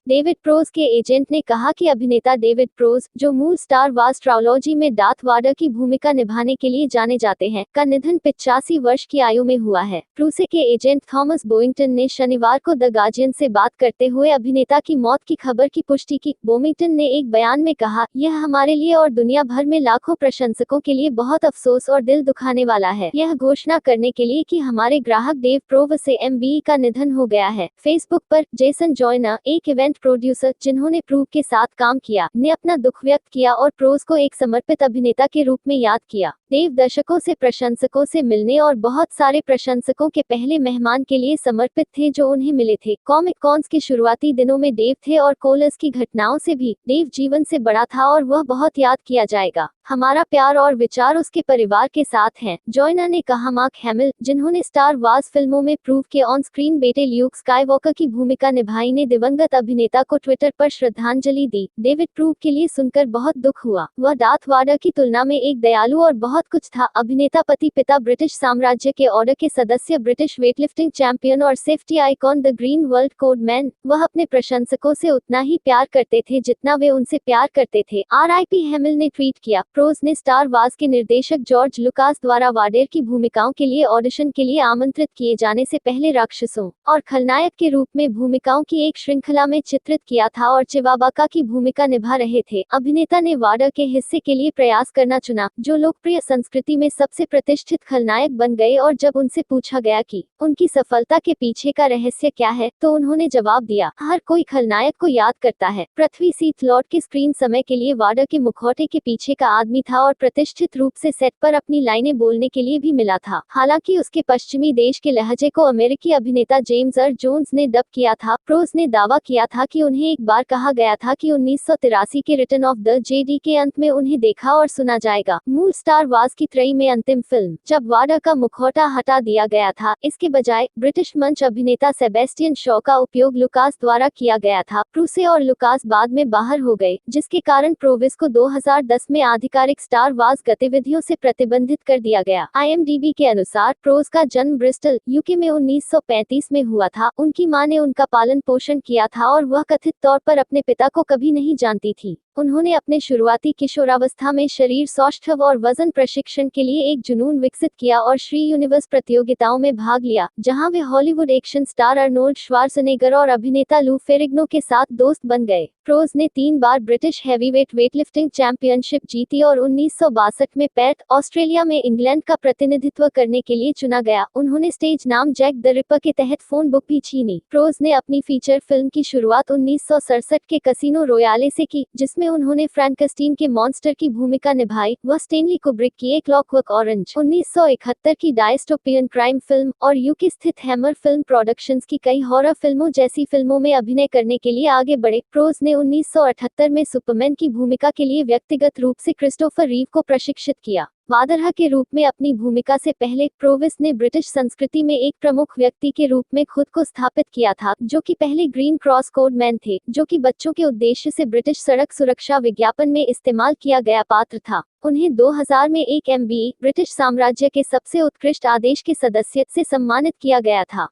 David pros के agent ने कहा कि अभिनेता डेविड प्रोज, जो मूल स्टार वार्स ट्रायोलॉजी में डार्थ वाडर की भूमिका निभाने के लिए जाने जाते हैं, का निधन 85 वर्ष की आयु में हुआ है। प्रूसे के एजेंट थॉमस बोइंगटन ने शनिवार को द गार्जियन से बात करते हुए अभिनेता की मौत की खबर की पुष्टि की। बोइंगटन ने एक बयान में कहा, यह हमारे लिए और दुनिया भर में लाखों प्रशंसकों के लिए बहुत अफसोस और दिल दुखाने वाला है, यह घोषणा करने के लिए कि हमारे ग्राहक डेव प्रोव से एमबी का निधन हो गया है। फेसबुक पर जेसन जॉयनर, एक इवेंट प्रोड्यूसर जिन्होंने प्रूव के साथ काम किया, ने अपना दुख व्यक्त किया और प्रोज को एक समर्पित अभिनेता के रूप में याद किया। डेव दशकों से प्रशंसकों से मिलने और बहुत सारे प्रशंसकों के पहले मेहमान के लिए समर्पित थे जो उन्हें मिले थे। कॉमिक कॉन्स के शुरुआती दिनों में डेव थे और कोलर्स की घटनाओं से भी डेव जीवन से बड़ा था और वह बहुत याद किया जाएगा। हमारा प्यार और विचार उसके परिवार के साथ हैं, जॉयनर ने कहा। मार्क हैमिल, जिन्होंने स्टार वार्स फिल्मों में प्रूव के ऑन स्क्रीन बेटे ल्यूक स्काईवॉकर की भूमिका निभाई, ने दिवंगत अभिनेता को ट्विटर पर श्रद्धांजलि दी। डेविड प्रूव के लिए सुनकर बहुत दुख हुआ। वह डार्थ वाडर की तुलना में एक दयालु और बहुत कुछ था। अभिनेता, पति, पिता, ब्रिटिश साम्राज्य के ऑर्डर के सदस्य, ब्रिटिश वेटलिफ्टिंग चैंपियन और safety icon, the green world code man. वह अपने प्रशंसकों से उतना ही प्यार करते थे जितना वे उनसे प्यार करते थे। आरआईपी हैमिल ने ट्वीट किया। प्रोज ने स्टार वार्स के निर्देशक जॉर्ज लुकास द्वारा वाडेर की भूमिकाओं के लिए ऑडिशन के लिए आमंत्रित किए जाने से पहले राक्षसों और खलनायक के रूप में भूमिकाओं की एक श्रृंखला में चित्रित किया था और चिवाबाका की भूमिका निभा रहे थे। अभिनेता ने वाडर के हिस्से के लिए प्रयास करना चुना, जो लोकप्रिय संस्कृति में सबसे प्रतिष्ठित खलनायक बन गए, और जब उनसे पूछा गया कि उनकी सफलता के पीछे का रहस्य क्या है, तो उन्होंने जवाब दिया, हर कोई खलनायक को याद करता है। पृथ्वी सीथ लॉर्ड के स्क्रीन समय के लिए वाडर के मुखौटे के पीछे का आदमी था और प्रतिष्ठित रूप से सेट पर अपनी लाइनें बोलने के लिए भी मिला था। हालांकि उसके पश्चिमी देश के लहजे को अमेरिकी अभिनेता जेम्स अर्ल जोन्स ने डब किया था। प्रोज ने दावा किया था कि उन्हें एक बार कहा गया था कि 1983 के रिटर्न ऑफ द जेडी के अंत में उन्हें देखा और सुना जाएगा। मूल स्टार वार्स की त्रयी में अंतिम फिल्म, जब वाडर का मुखौटा हटा दिया गया था, इसके बजाय ब्रिटिश मंच अभिनेता सेबेस्टियन शॉ का उपयोग लुकास द्वारा किया गया था। प्रूसे और लुकास बाद में बाहर हो गए, जिसके कारण प्रोविस को 2010 में आधिकारिक स्टार वार्स गतिविधियों से प्रतिबंधित कर दिया गया। IMDb के अनुसार प्रोज का जन्म ब्रिस्टल, यूके में 1935 में हुआ था। उनकी मां ने उनका पालन पोषण किया था और वह कथित तौर पर अपने पिता को कभी नहीं जानती थी। उन्होंने अपने शुरुआती किशोरावस्था में शरीर सौष्ठव और वजन प्रशिक्षण के लिए एक जुनून विकसित किया और श्री यूनिवर्स प्रतियोगिताओं में भाग लिया, जहां वे Hollywood action star Arnold Schwarzenegger और अभिनेता लू फेरिग्नो के साथ दोस्त बन गए। प्रोज ने 3 बार ब्रिटिश हैवीवेट वेटलिफ्टिंग चैंपियनशिप जीती और 1962 में पेर्थ, ऑस्ट्रेलिया में इंग्लैंड का प्रतिनिधित्व करने के लिए चुना गया। उन्होंने स्टेज नाम जैक द रिपर के तहत फोन बुक भी छीनी। प्रोज ने अपनी फीचर फिल्म की शुरुआत 1967 के कसिनो रॉयले से की, जिसमें उन्होंने फ्रैंकस्टीन के मॉन्स्टर की भूमिका निभाई। वह स्टेनली कुब्रिक की एक क्लॉकवर्क ऑरेंज 1971 की डायस्टोपियन क्राइम फिल्म और यूके स्थित हैमर फिल्म प्रोडक्शंस की कई हॉरर फिल्मों जैसी फिल्मों में अभिनय करने के लिए आगे बढ़े। प्रोज ने 1978 में सुपरमैन की भूमिका के लिए व्यक्तिगत रूप से क्रिस्टोफर रीव को प्रशिक्षित किया। वाडर के रूप में अपनी भूमिका से पहले प्रोविस ने ब्रिटिश संस्कृति में एक प्रमुख व्यक्ति के रूप में खुद को स्थापित किया था, जो कि पहले ग्रीन क्रॉस कोड मैन थे, जो कि बच्चों के उद्देश्य से ब्रिटिश सड़क सुरक्षा विज्ञापन में इस्तेमाल किया गया पात्र था। उन्हें 2000 में एक MBE, ब्रिटिश साम्राज्य के सबसे उत्कृष्ट आदेश के सदस्य, से सम्मानित किया गया था।